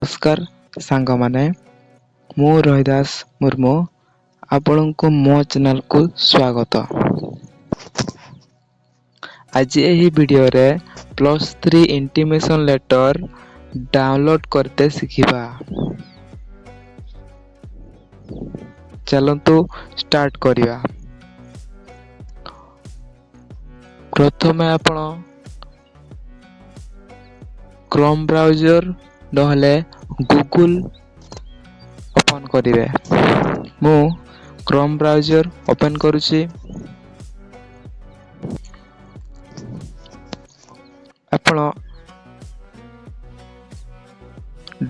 नमस्कार सांग माने मु रोहिदास मुर्मू आपणको मो चैनल को स्वागत। आज यही वीडियो रे +3 इंटीमेशन लेटर डाउनलोड करते शिखिबा। चलंतु स्टार्ट करिया। प्रथमे आपण क्रोम ब्राउजर नहले गूगल ओपन करिवे। मु क्रोम ब्राउजर ओपन करूची। आपण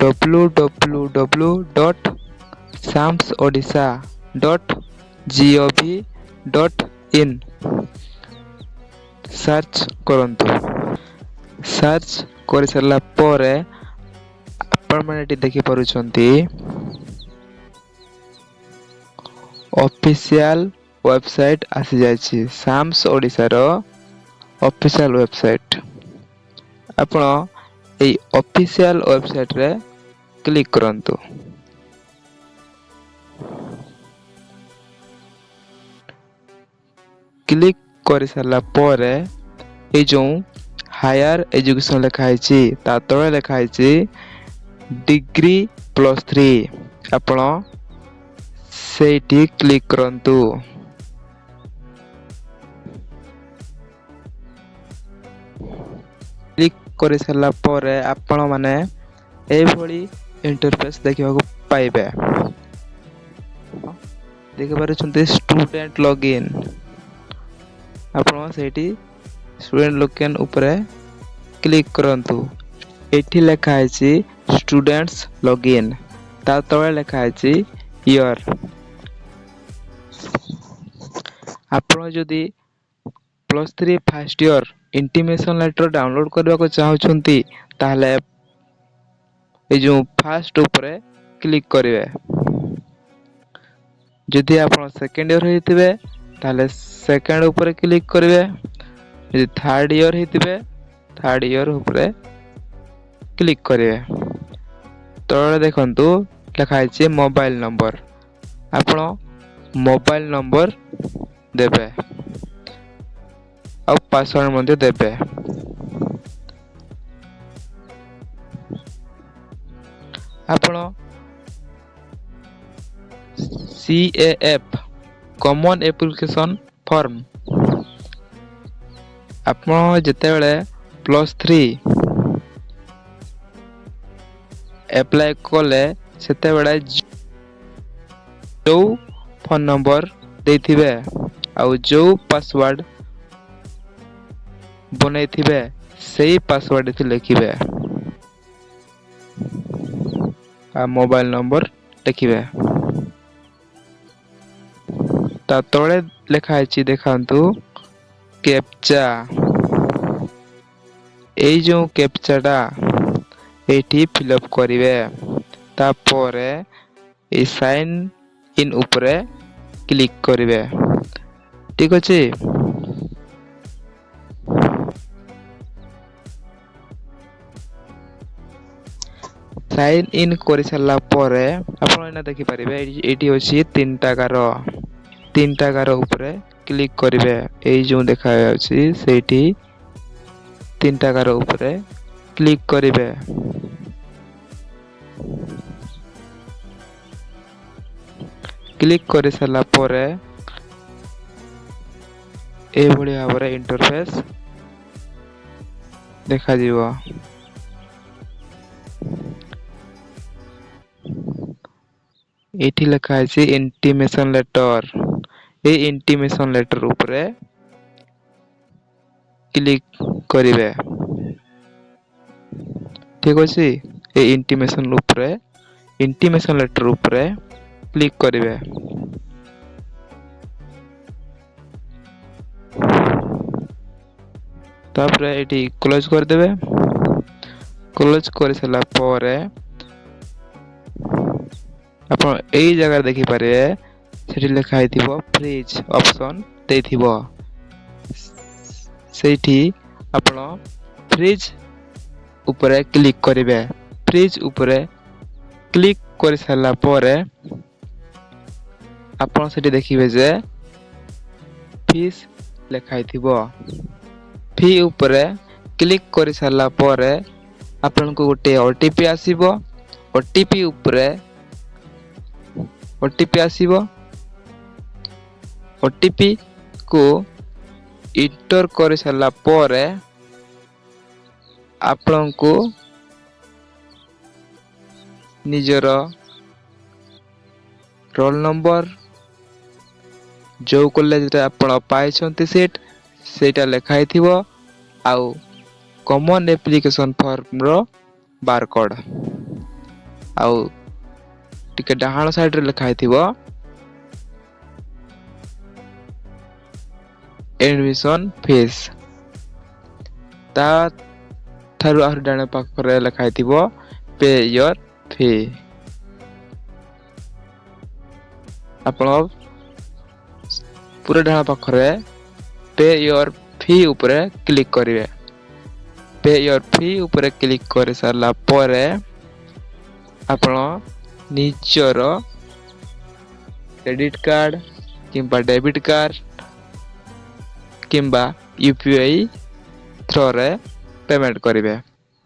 www.samsodisha.gov.in सर्च करंतु। सर्च कर सरला परे आपण माने देखि पारुछंती ऑफिशियल वेबसाइट आसी जायछि। साम्स ओडिसा रो ऑफिशियल वेबसाइट। आपण ए ऑफिशियल वेबसाइट रे क्लिक करंतु। क्लिक कर सरला परे ए जो हायर एजुकेशन लिखा है ता तले लिखा है डिग्री +3 आपण सेठी क्लिक करंतु। क्लिक कर सरला परे आपण माने ए भली इंटरफेस देखिबा को पाइबे। देखि पारुछंती स्टूडेंट लॉगिन। आपण सेठी स्टूडेंट लॉगिन ऊपर क्लिक करंतु। एठी लिखा है स्टूडेंट्स लॉगिन ता तले लिखा है ईयर। आपण जदी +3 first year intimation letter download करबा को चाहउछंती ताहले ए जो फर्स्ट ऊपर क्लिक करिवे। जदी आपण सेकंड ईयर हेतिबे ताहले सेकंड ऊपर क्लिक करिवे। यदि थर्ड ईयर हेतिबे थर्ड ईयर ऊपर क्लिक करिवे। तळे देखंतु लिखा है मोबाइल नंबर। आपण मोबाइल नंबर देबे और पासवर्ड मध्ये देबे। आपण CAF कॉमन एप्लीकेशन फॉर्म आपण जेतेबेले +3 अप्लाई कोले सेतेबेले जो फोन नंबर देथिबे आ जो पासवर्ड बनैथिबे सेही पासवर्ड थि लिखिबे आ मोबाइल नंबर लिखिबे। ता तळे लिखा है देखंतु कैप्चा। ए जो कैप्चाटा एठी फिलअप करिवे। ता परे ए साइन इन ऊपरे क्लिक करिवे। ठीक अछि। साइन इन करि सरला परे आपण एना देखि परिबे एठी अछि तीन टाकार ऊपरे क्लिक करिवे। ए जो देखा अछि सेठी तीन टाकार ऊपरे क्लिक करिवे। क्लिक कर सरला परे ए भली भाबरे इंटरफेस देखा जीवो। एठी लिखा है इंटीमेशन लेटर। ए इंटीमेशन लेटर ऊपरे क्लिक करिवे। ठीक अछि। ए इंटीमेशन लेटर ऊपरे क्लिक करिवे। तापर एठी क्लोज कर देबे। क्लोज कर सरला परे आपण एई जगह देखि पारे सेठी लिखा हिथिबो फ्रीज ऑप्शन देथिबो। सेठी आपण फ्रीज ऊपर क्लिक करिवे। फ्रीज ऊपर କ୍ଲିକ୍ କରି ସାରିଲା ପରେ ଆପଣ ସେଠି ଦେଖିବେ ଯେ ଫିସ୍ ଲେଖା ହେଇଥିବ। ଫି ଉପରେ କ୍ଲିକ୍ କରି ସାରିଲା ପରେ ଆପଣଙ୍କୁ ଗୋଟେ OTP ଆସିବ। OTP ଉପରେ ଆସିବ। OTP କୁ ଇଣ୍ଟର କରି ସାରିଲା ପରେ ଆପଣଙ୍କୁ ନିଜର ରୋଲ୍ ନମ୍ବର, ଯୋଉ କଲେଜରେ ଆପଣ ପାଇଛନ୍ତି ସିଟ୍ ସେଇଟା ଲେଖା ହେଇଥିବ, ଆଉ କମନ୍ ଆପ୍ଲିକେସନ୍ ଫର୍ମର ବାରକୋଡ୍, ଆଉ ଟିକେ ଡାହାଣ ସାଇଡରେ ଲେଖା ହେଇଥିବ ଏଡମିସନ୍ ଫିସ୍। ତା ଠାରୁ ଆହୁରି ଡାହାଣ ପାଖରେ ଲେଖା ହେଇଥିବ ପେ ୟୋର ଫି। ଆପଣ ପୁରା ଡାହାଣ ପାଖରେ ପେ ୟୋର ଫି ଉପରେ କ୍ଲିକ୍ କରିବେ। ପେ ୟୋର ଫି ଉପରେ କ୍ଲିକ୍ କରି ସାରିଲା ପରେ ଆପଣ ନିଜର କ୍ରେଡିଟ୍ କାର୍ଡ କିମ୍ବା ଡେବିଟ୍ କାର୍ଡ କିମ୍ବା UPI ଥ୍ରୋରେ ପେମେଣ୍ଟ କରିବେ।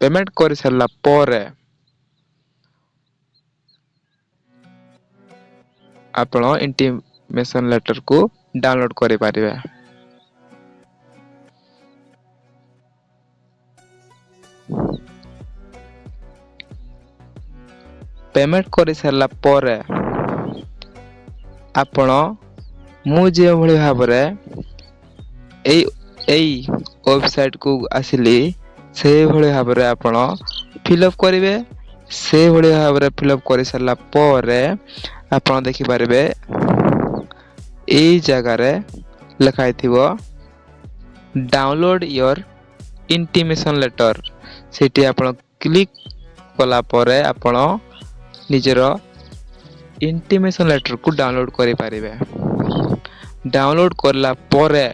ପେମେଣ୍ଟ କରି ସାରିଲା ପରେ ଆପଣ ଇଣ୍ଟିମେସନ୍ ଲେଟରକୁ ଡାଉନଲୋଡ୍ କରିପାରିବେ। ପେମେଣ୍ଟ କରି ସାରିଲା ପରେ ଆପଣ ମୁଁ ଯେଉଁଭଳି ଭାବରେ ଏଇ ୱେବସାଇଟକୁ ଆସିଲି ସେଇଭଳି ଭାବରେ ଆପଣ ଫିଲ୍ଅପ୍ କରିବେ। ସେଇଭଳି ଭାବରେ ଫିଲ୍ଅପ୍ କରି ସାରିଲା ପରେ ଆପଣ ଦେଖିପାରିବେ ଏଇ ଜାଗାରେ ଲେଖା ହେଇଥିବ ଡାଉନଲୋଡ୍ ୟୋର ଇଣ୍ଟିମେସନ୍ ଲେଟର। ସେଠି ଆପଣ କ୍ଲିକ୍ କଲା ପରେ ଆପଣ ନିଜର ଇଣ୍ଟିମେସନ୍ ଲେଟରକୁ ଡାଉନଲୋଡ୍ କରିପାରିବେ। ଡାଉନଲୋଡ୍ କଲା ପରେ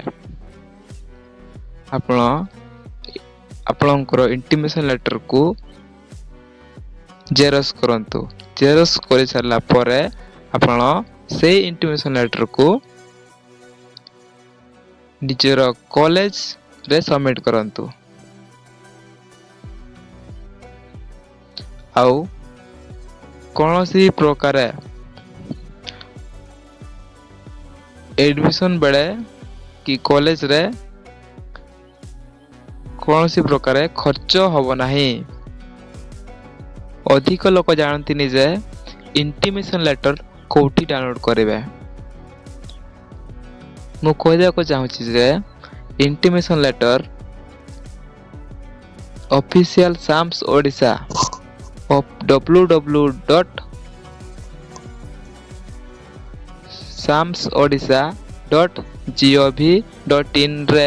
ଆପଣ ଆପଣଙ୍କର ଇଣ୍ଟିମେସନ୍ ଲେଟରକୁ ଜେରକ୍ସ କରନ୍ତୁ। ଜେରକ୍ସ କରି ସାରିଲା ପରେ ଆପଣ ସେଇ ଇଣ୍ଟିମେସନ୍ ଲେଟରକୁ ନିଜର କଲେଜରେ ସବମିଟ୍ କରନ୍ତୁ। ଆଉ କୌଣସି ପ୍ରକାର ଏଡମିସନ୍ ବେଳେ କି କଲେଜରେ କୌଣସି ପ୍ରକାର ଖର୍ଚ୍ଚ ହବ ନାହିଁ। ଅଧିକ ଲୋକ ଜାଣନ୍ତିନି ଯେ ଇଣ୍ଟିମେସନ୍ ଲେଟର କୋଉଠି ଡାଉନଲୋଡ୍ କରିବେ। ମୁଁ କହିବାକୁ ଚାହୁଁଛି ଯେ intimation letter official SAMS Odisha www.samsodisha.gov.in ରେ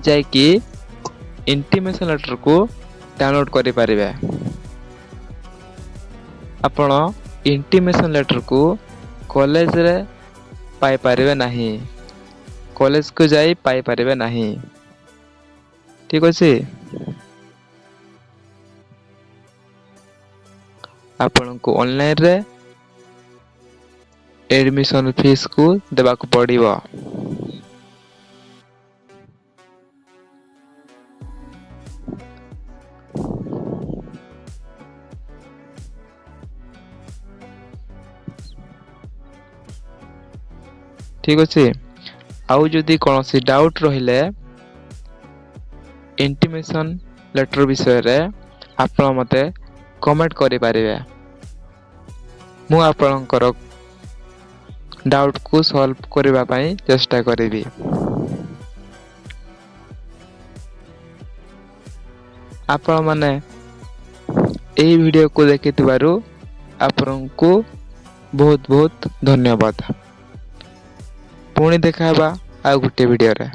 ଯାଇକି ଇଣ୍ଟିମେସନ୍ ଲେଟରକୁ ଡାଉନଲୋଡ୍ କରିପାରିବେ। ଆପଣ ଇଣ୍ଟିମେସନ୍ ଲେଟରକୁ କଲେଜରେ ପାଇପାରିବେ ନାହିଁ। କଲେଜକୁ ଯାଇ ପାଇପାରିବେ ନାହିଁ। ଠିକ୍ ଅଛି। ଆପଣଙ୍କୁ ଅନଲାଇନରେ ଏଡମିସନ୍ ଫିସ୍କୁ ଦେବାକୁ ପଡ଼ିବ। ଠିକ୍ ଅଛି। ଆଉ ଯଦି କୌଣସି ଡାଉଟ୍ ରହିଲେ ଇଣ୍ଟିମେସନ୍ ଲେଟର ବିଷୟରେ ଆପଣ ମୋତେ କମେଣ୍ଟ କରିପାରିବେ। ମୁଁ ଆପଣଙ୍କର ଡାଉଟକୁ ସଲ୍ଭ କରିବା ପାଇଁ ଚେଷ୍ଟା କରିବି। ଆପଣମାନେ ଏହି ଭିଡ଼ିଓକୁ ଦେଖିଥିବାରୁ ଆପଣଙ୍କୁ ବହୁତ ବହୁତ ଧନ୍ୟବାଦ। ପୁଣି ଦେଖା ହେବା ଆଉ ଗୋଟେ ଭିଡ଼ିଓରେ।